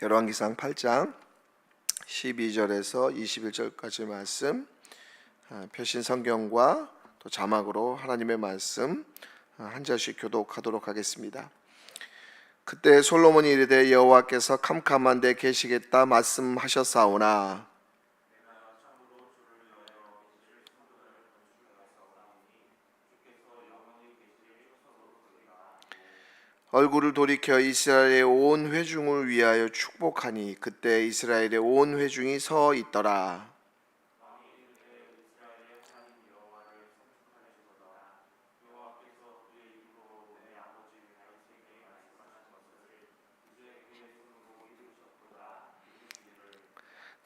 열왕기상 8장 12절에서 21절까지 말씀, 표신 성경과 또 자막으로 하나님의 말씀 한 절씩 교독하도록 하겠습니다. 그때 솔로몬이 이르되 여호와께서 캄캄한 데 계시겠다 말씀하셨사오나 얼굴을 돌이켜 이스라엘의 온 회중을 위하여 축복하니 그때 이스라엘의 온 회중이 서 있더라.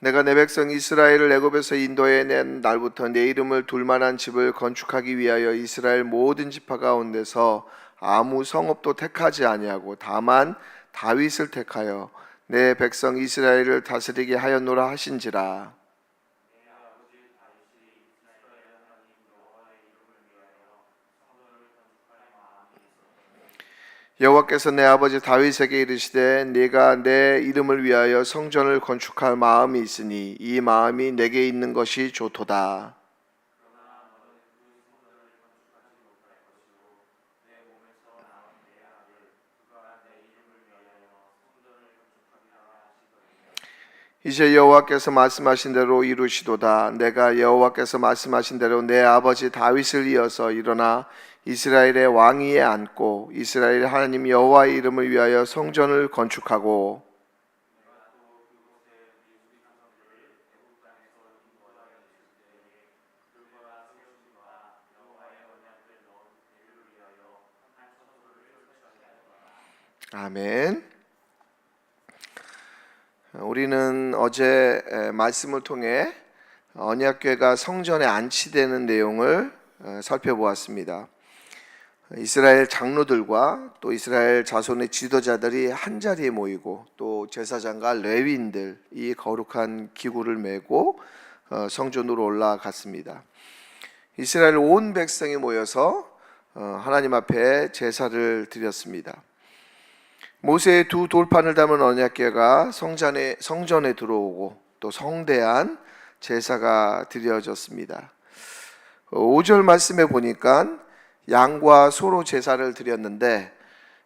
내가 내 백성 이스라엘을 애굽에서 인도해 낸 날부터 내 이름을 둘 만한 집을 건축하기 위하여 이스라엘 모든 지파 가운데서 아무 성읍도 택하지 아니하고 다만 다윗을 택하여 내 백성 이스라엘을 다스리게 하였노라 하신지라. 여호와께서 내 아버지 다윗에게 이르시되 네가 내 이름을 위하여 성전을 건축할 마음이 있으니 이 마음이 내게 있는 것이 좋도다. 이제 여호와께서 말씀하신 대로 이루시도다. 내가 여호와께서 말씀하신 대로 내 아버지 다윗을 이어서 일어나 이스라엘의 왕위에 앉고 이스라엘 하나님 여호와의 이름을 위하여 성전을 건축하고 아멘. 우리는 어제 말씀을 통해 언약궤가 성전에 안치되는 내용을 살펴보았습니다. 이스라엘 장로들과 또 이스라엘 자손의 지도자들이 한 자리에 모이고 또 제사장과 레위인들 이 거룩한 기구를 메고 성전으로 올라갔습니다. 이스라엘 온 백성이 모여서 하나님 앞에 제사를 드렸습니다. 모세의 두 돌판을 담은 언약궤가 성전에 들어오고 또 성대한 제사가 드려졌습니다. 5절 말씀에 보니까 양과 소로 제사를 드렸는데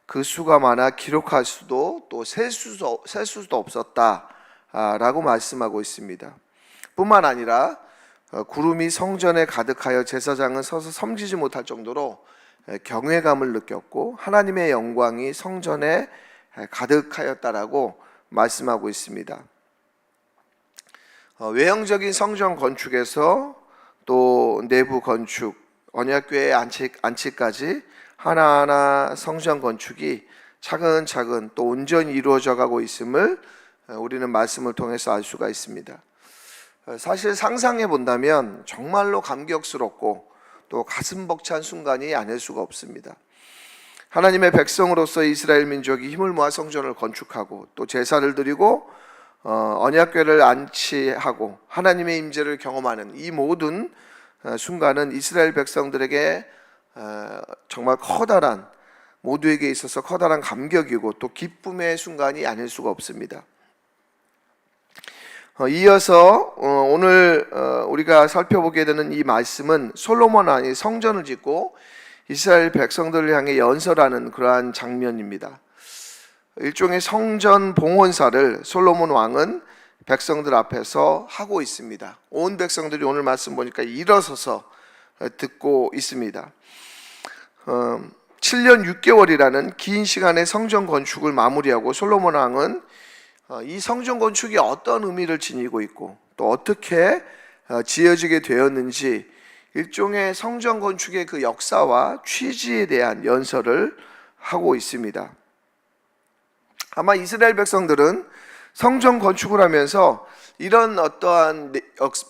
그 수가 많아 기록할 수도 또 셀 수도 없었다라고 말씀하고 있습니다. 뿐만 아니라 구름이 성전에 가득하여 제사장은 서서 섬기지 못할 정도로 경외감을 느꼈고 하나님의 영광이 성전에 가득하였다라고 말씀하고 있습니다. 외형적인 성전 건축에서 또 내부 건축, 언약궤의 안치까지 하나하나 성전 건축이 차근차근 또 온전히 이루어져 가고 있음을 우리는 말씀을 통해서 알 수가 있습니다. 사실 상상해 본다면 정말로 감격스럽고 또 가슴 벅찬 순간이 아닐 수가 없습니다. 하나님의 백성으로서 이스라엘 민족이 힘을 모아 성전을 건축하고 또 제사를 드리고 언약궤를 안치하고 하나님의 임재를 경험하는 이 모든 순간은 이스라엘 백성들에게 정말 커다란, 모두에게 있어서 커다란 감격이고 또 기쁨의 순간이 아닐 수가 없습니다. 이어서 오늘 우리가 살펴보게 되는 이 말씀은 솔로몬 왕이 성전을 짓고 이스라엘 백성들을 향해 연설하는 그러한 장면입니다. 일종의 성전 봉헌사를 솔로몬 왕은 백성들 앞에서 하고 있습니다. 온 백성들이 오늘 말씀 보니까 일어서서 듣고 있습니다. 7년 6개월이라는 긴 시간의 성전 건축을 마무리하고 솔로몬 왕은 이 성전 건축이 어떤 의미를 지니고 있고 또 어떻게 지어지게 되었는지 일종의 성전 건축의 그 역사와 취지에 대한 연설을 하고 있습니다. 아마 이스라엘 백성들은 성전 건축을 하면서 이런 어떠한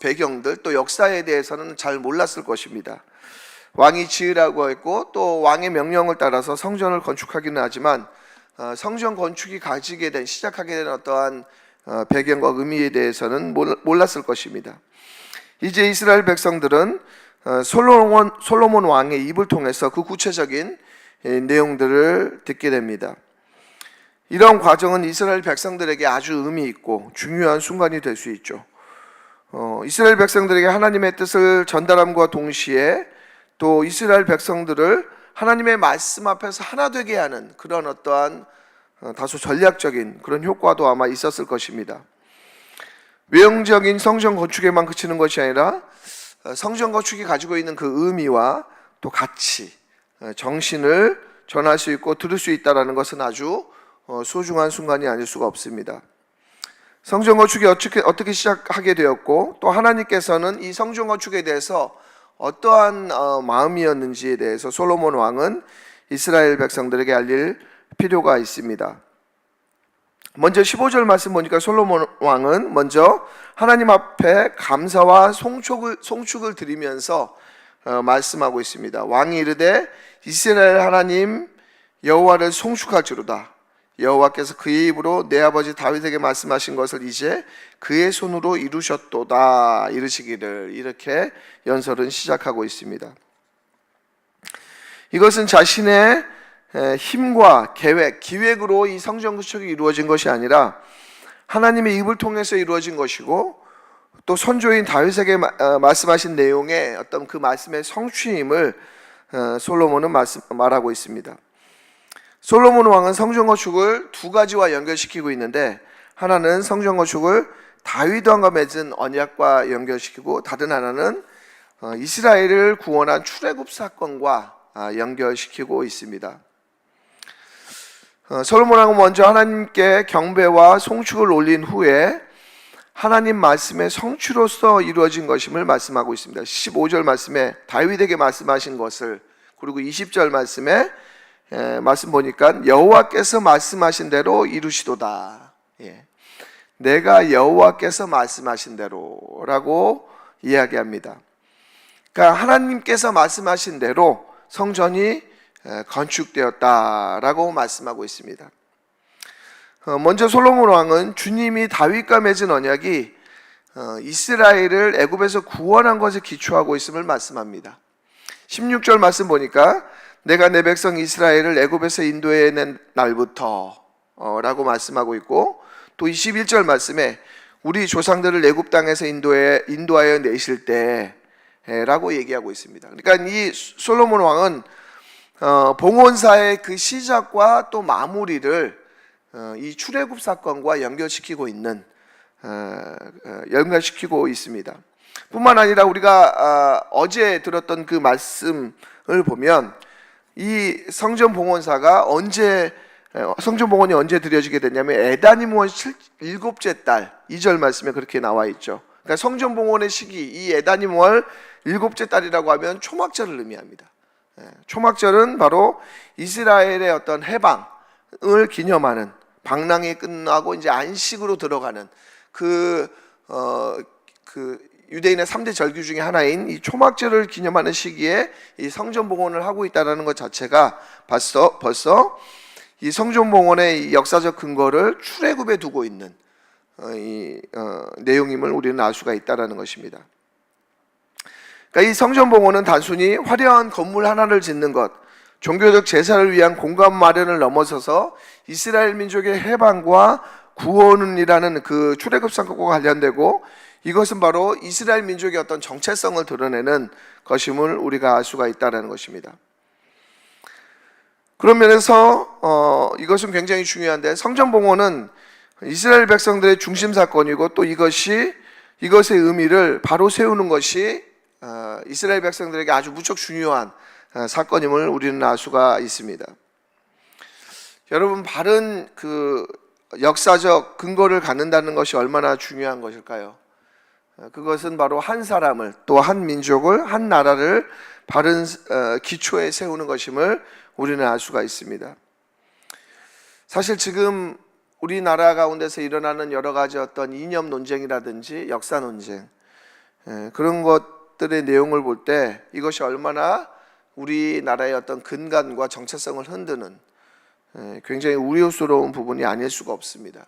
배경들 또 역사에 대해서는 잘 몰랐을 것입니다. 왕이 지으라고 했고 또 왕의 명령을 따라서 성전을 건축하기는 하지만 성전 건축이 시작하게 된 어떠한 배경과 의미에 대해서는 몰랐을 것입니다. 이제 이스라엘 백성들은 솔로몬 왕의 입을 통해서 그 구체적인 내용들을 듣게 됩니다. 이런 과정은 이스라엘 백성들에게 아주 의미 있고 중요한 순간이 될 수 있죠. 이스라엘 백성들에게 하나님의 뜻을 전달함과 동시에 또 이스라엘 백성들을 하나님의 말씀 앞에서 하나 되게 하는 그런 어떠한 다소 전략적인 그런 효과도 아마 있었을 것입니다. 외형적인 성전 건축에만 그치는 것이 아니라 성전 건축이 가지고 있는 그 의미와 또 가치, 정신을 전할 수 있고 들을 수 있다는 것은 아주 소중한 순간이 아닐 수가 없습니다. 성전 건축이 어떻게 시작하게 되었고 또 하나님께서는 이 성전 건축에 대해서 어떠한 마음이었는지에 대해서 솔로몬 왕은 이스라엘 백성들에게 알릴 필요가 있습니다. 먼저 15절 말씀 보니까 솔로몬 왕은 먼저 하나님 앞에 감사와 송축을 드리면서 말씀하고 있습니다. 왕이 이르되 이스라엘 하나님 여호와를 송축할지로다. 여호와께서 그의 입으로 내 아버지 다윗에게 말씀하신 것을 이제 그의 손으로 이루셨도다 이르시기를. 이렇게 연설은 시작하고 있습니다. 이것은 자신의 힘과 기획으로 이 성전 건축이 이루어진 것이 아니라 하나님의 입을 통해서 이루어진 것이고 또 선조인 다윗에게 말씀하신 내용의 어떤 그 말씀의 성취임을 솔로몬은 말하고 있습니다. 솔로몬 왕은 성전 건축을 두 가지와 연결시키고 있는데 하나는 성전 건축을 다윗 왕과 맺은 언약과 연결시키고 다른 하나는 이스라엘을 구원한 출애굽 사건과 연결시키고 있습니다. 솔로몬 왕은 먼저 하나님께 경배와 송축을 올린 후에 하나님 말씀의 성취로서 이루어진 것임을 말씀하고 있습니다. 15절 말씀에 다윗에게 말씀하신 것을, 그리고 20절 말씀에 말씀 보니까 여호와께서 말씀하신 대로 이루시도다. 내가 여호와께서 말씀하신 대로라고 이야기합니다. 그러니까 하나님께서 말씀하신 대로 성전이 건축되었다라고 말씀하고 있습니다. 먼저 솔로몬 왕은 주님이 다윗과 맺은 언약이 이스라엘을 애굽에서 구원한 것에 기초하고 있음을 말씀합니다. 16절 말씀 보니까 내가 내 백성 이스라엘을 애굽에서 인도해낸 날부터 라고 말씀하고 있고, 또 21절 말씀에 우리 조상들을 애굽 땅에서 인도하여 내실 때 라고 얘기하고 있습니다. 그러니까 이 솔로몬 왕은 봉헌사의 그 시작과 또 마무리를 이 출애굽 사건과 연결시키고 있습니다. 뿐만 아니라 우리가 어제 들었던 그 말씀을 보면 이 성전 봉헌이 언제 드려지게 됐냐면 에다니므원 7째 달 2절 말씀에 그렇게 나와 있죠. 그러니까 성전 봉헌의 시기, 이 에다니므원 7째 달이라고 하면 초막절을 의미합니다. 초막절은 바로 이스라엘의 어떤 해방을 기념하는, 방랑이 끝나고 이제 안식으로 들어가는 그 유대인의 3대 절기 중에 하나인 이 초막절을 기념하는 시기에 이 성전 봉헌을 하고 있다는 것 자체가 벌써 이 성전 봉헌의 역사적 근거를 출애굽에 두고 있는 내용임을 우리는 알 수가 있다는 것입니다. 그러니까 이 성전 봉헌은 단순히 화려한 건물 하나를 짓는 것, 종교적 제사를 위한 공간 마련을 넘어서서 이스라엘 민족의 해방과 구원이라는 그 출애굽 사건과 관련되고, 이것은 바로 이스라엘 민족의 어떤 정체성을 드러내는 것임을 우리가 알 수가 있다는 것입니다. 그런 면에서 이것은 굉장히 중요한데, 성전 봉헌은 이스라엘 백성들의 중심 사건이고 또 이것의 의미를 바로 세우는 것이 이스라엘 백성들에게 아주 무척 중요한 사건임을 우리는 알 수가 있습니다. 여러분, 바른 그 역사적 근거를 갖는다는 것이 얼마나 중요한 것일까요? 그것은 바로 한 사람을, 또 한 민족을, 한 나라를 바른 기초에 세우는 것임을 우리는 알 수가 있습니다. 사실 지금 우리나라 가운데서 일어나는 여러 가지 어떤 이념 논쟁이라든지 역사 논쟁, 그런 것들의 내용을 볼 때 이것이 얼마나 우리나라의 어떤 근간과 정체성을 흔드는 굉장히 우려스러운 부분이 아닐 수가 없습니다.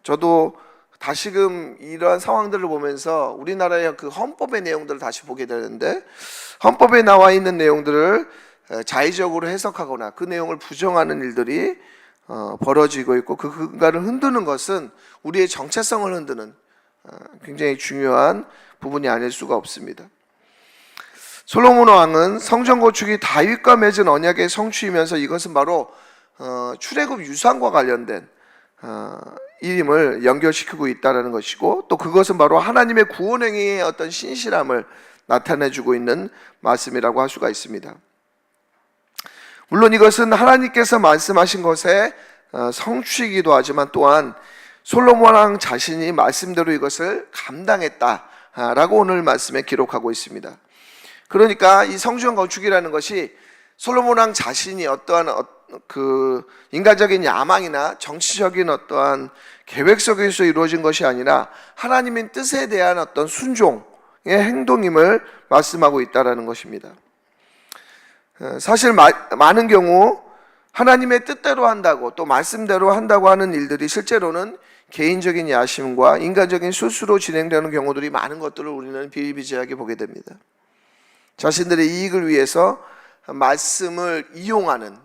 저도 다시금 이러한 상황들을 보면서 우리나라의 그 헌법의 내용들을 다시 보게 되는데, 헌법에 나와 있는 내용들을 자의적으로 해석하거나 그 내용을 부정하는 일들이 벌어지고 있고 그 근간을 흔드는 것은 우리의 정체성을 흔드는 굉장히 중요한 부분이 아닐 수가 없습니다. 솔로몬 왕은 성전 건축이 다윗과 맺은 언약의 성취이면서 이것은 바로 출애굽 유산과 관련된 일임을 연결시키고 있다는 것이고, 또 그것은 바로 하나님의 구원 행위의 어떤 신실함을 나타내주고 있는 말씀이라고 할 수가 있습니다. 물론 이것은 하나님께서 말씀하신 것의 성취이기도 하지만 또한 솔로몬 왕 자신이 말씀대로 이것을 감당했다라고 오늘 말씀에 기록하고 있습니다. 그러니까 이 성전 건축이라는 것이 솔로몬 왕 자신이 어떠한 그 인간적인 야망이나 정치적인 어떠한 계획 속에서 이루어진 것이 아니라 하나님의 뜻에 대한 어떤 순종의 행동임을 말씀하고 있다는 것입니다. 사실 많은 경우 하나님의 뜻대로 한다고 또 말씀대로 한다고 하는 일들이 실제로는 개인적인 야심과 인간적인 실수로 진행되는 경우들이 많은 것들을 우리는 비일비재하게 보게 됩니다. 자신들의 이익을 위해서 말씀을 이용하는,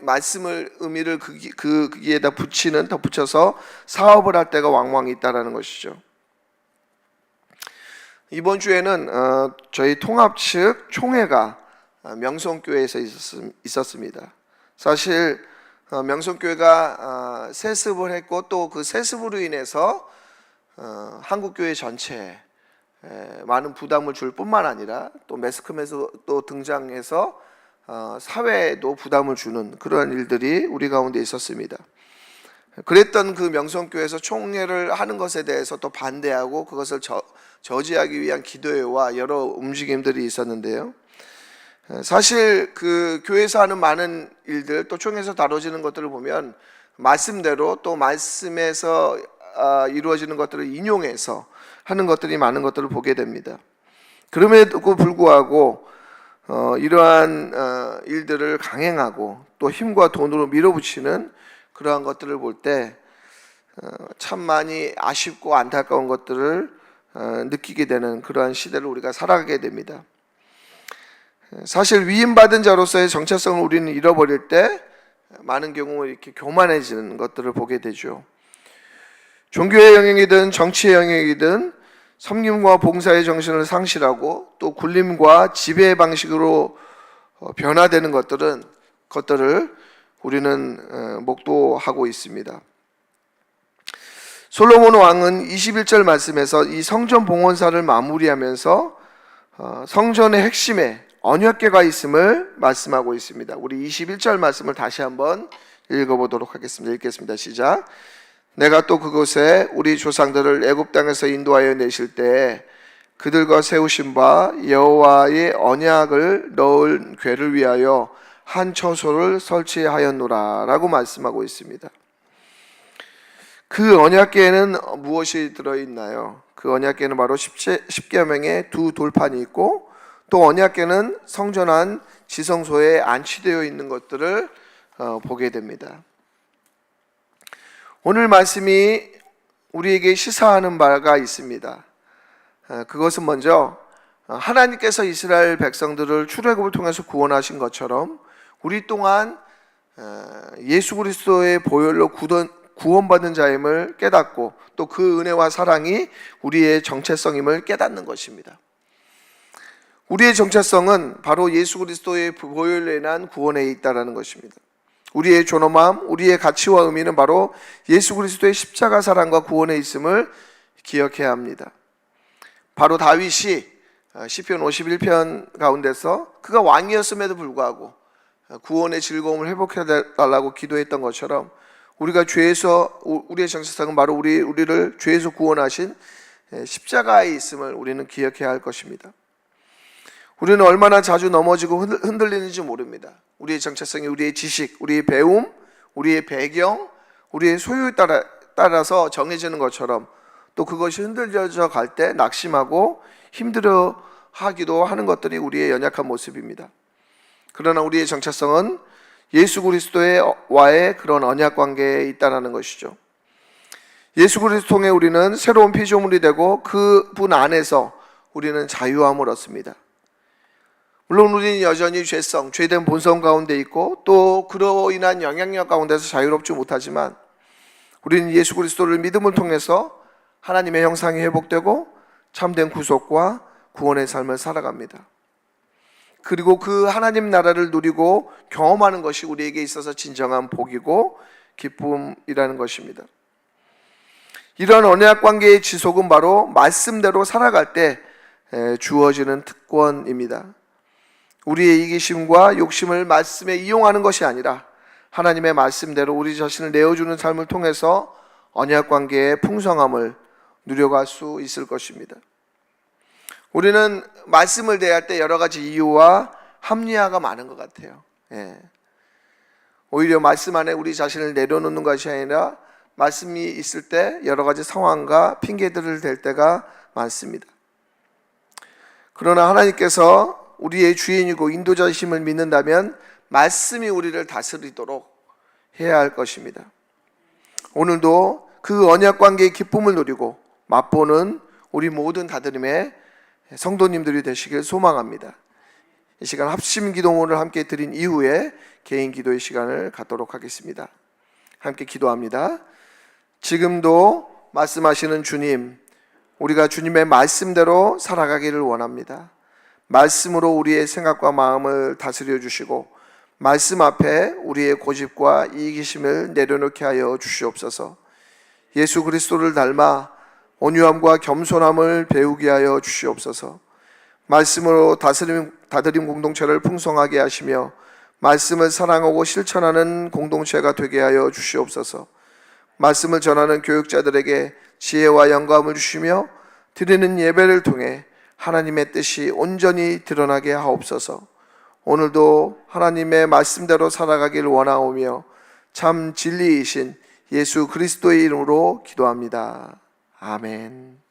말씀을 의미를 거기에다 덧붙여서 사업을 할 때가 왕왕 있다라는 것이죠. 이번 주에는 저희 통합 측 총회가 명성교회에서 있었습니다. 사실 명성교회가 세습을 했고 또 그 세습으로 인해서 한국교회 전체에 많은 부담을 줄 뿐만 아니라 또 매스컴에서 또 등장해서 사회에도 부담을 주는 그러한 일들이 우리 가운데 있었습니다. 그랬던 그 명성교회에서 총회를 하는 것에 대해서 또 반대하고 그것을 저지하기 위한 기도회와 여러 움직임들이 있었는데요. 사실 그 교회에서 하는 많은 일들 또 총회에서 다뤄지는 것들을 보면 말씀대로 또 말씀에서 이루어지는 것들을 인용해서 하는 것들이 많은 것들을 보게 됩니다. 그럼에도 불구하고 이러한 일들을 강행하고 또 힘과 돈으로 밀어붙이는 그러한 것들을 볼 때 참 많이 아쉽고 안타까운 것들을 느끼게 되는 그러한 시대를 우리가 살아가게 됩니다. 사실 위임받은 자로서의 정체성을 우리는 잃어버릴 때 많은 경우 이렇게 교만해지는 것들을 보게 되죠. 종교의 영역이든 정치의 영역이든 섬김과 봉사의 정신을 상실하고 또 굴림과 지배의 방식으로 변화되는 것들을 우리는 목도하고 있습니다. 솔로몬 왕은 21절 말씀에서 이 성전 봉헌사를 마무리하면서 성전의 핵심에 언약궤가 있음을 말씀하고 있습니다. 우리 21절 말씀을 다시 한번 읽어보도록 하겠습니다. 읽겠습니다. 시작. 내가 또 그곳에 우리 조상들을 애굽 땅에서 인도하여 내실 때에 그들과 세우신 바 여호와의 언약을 넣을 궤를 위하여 한 처소를 설치하였노라 라고 말씀하고 있습니다. 그 언약궤에는 무엇이 들어있나요? 그 언약궤는 바로 십계명의 두 돌판이 있고 또 언약궤는 성전 안 지성소에 안치되어 있는 것들을 보게 됩니다. 오늘 말씀이 우리에게 시사하는 바가 있습니다. 그것은 먼저 하나님께서 이스라엘 백성들을 출애굽을 통해서 구원하신 것처럼 우리 또한 예수 그리스도의 보혈로 구원받은 자임을 깨닫고 또 그 은혜와 사랑이 우리의 정체성임을 깨닫는 것입니다. 우리의 정체성은 바로 예수 그리스도의 보혈로 인한 구원에 있다는 것입니다. 우리의 존엄함, 우리의 가치와 의미는 바로 예수 그리스도의 십자가 사랑과 구원에 있음을 기억해야 합니다. 바로 다윗이 시편 51편 가운데서 그가 왕이었음에도 불구하고 구원의 즐거움을 회복해달라고 기도했던 것처럼 우리가 죄에서 우리의 정체성은 바로 우리를 죄에서 구원하신 십자가에 있음을 우리는 기억해야 할 것입니다. 우리는 얼마나 자주 넘어지고 흔들리는지 모릅니다. 우리의 정체성이 우리의 지식, 우리의 배움, 우리의 배경, 우리의 소유에 따라서 정해지는 것처럼 또 그것이 흔들려져 갈 때 낙심하고 힘들어하기도 하는 것들이 우리의 연약한 모습입니다. 그러나 우리의 정체성은 예수 그리스도와의 그런 언약 관계에 있다는 것이죠. 예수 그리스도 통해 우리는 새로운 피조물이 되고 그분 안에서 우리는 자유함을 얻습니다. 물론 우리는 여전히 죄된 본성 가운데 있고 또 그로 인한 영향력 가운데서 자유롭지 못하지만 우리는 예수 그리스도를 믿음을 통해서 하나님의 형상이 회복되고 참된 구속과 구원의 삶을 살아갑니다. 그리고 그 하나님 나라를 누리고 경험하는 것이 우리에게 있어서 진정한 복이고 기쁨이라는 것입니다. 이런 언약 관계의 지속은 바로 말씀대로 살아갈 때 주어지는 특권입니다. 우리의 이기심과 욕심을 말씀에 이용하는 것이 아니라 하나님의 말씀대로 우리 자신을 내어주는 삶을 통해서 언약 관계의 풍성함을 누려갈 수 있을 것입니다. 우리는 말씀을 대할 때 여러 가지 이유와 합리화가 많은 것 같아요. 오히려 말씀 안에 우리 자신을 내려놓는 것이 아니라 말씀이 있을 때 여러 가지 상황과 핑계들을 댈 때가 많습니다. 그러나 하나님께서 우리의 주인이고 인도자심을 믿는다면 말씀이 우리를 다스리도록 해야 할 것입니다. 오늘도 그 언약 관계의 기쁨을 누리고 맛보는 우리 모든 다드림의 성도님들이 되시길 소망합니다. 이 시간 합심 기도문을 함께 드린 이후에 개인 기도의 시간을 갖도록 하겠습니다. 함께 기도합니다. 지금도 말씀하시는 주님, 우리가 주님의 말씀대로 살아가기를 원합니다. 말씀으로 우리의 생각과 마음을 다스려 주시고 말씀 앞에 우리의 고집과 이기심을 내려놓게 하여 주시옵소서. 예수 그리스도를 닮아 온유함과 겸손함을 배우게 하여 주시옵소서. 말씀으로 다스림 공동체를 풍성하게 하시며 말씀을 사랑하고 실천하는 공동체가 되게 하여 주시옵소서. 말씀을 전하는 교육자들에게 지혜와 영감을 주시며 드리는 예배를 통해 하나님의 뜻이 온전히 드러나게 하옵소서. 오늘도 하나님의 말씀대로 살아가길 원하오며 참 진리이신 예수 그리스도의 이름으로 기도합니다. 아멘.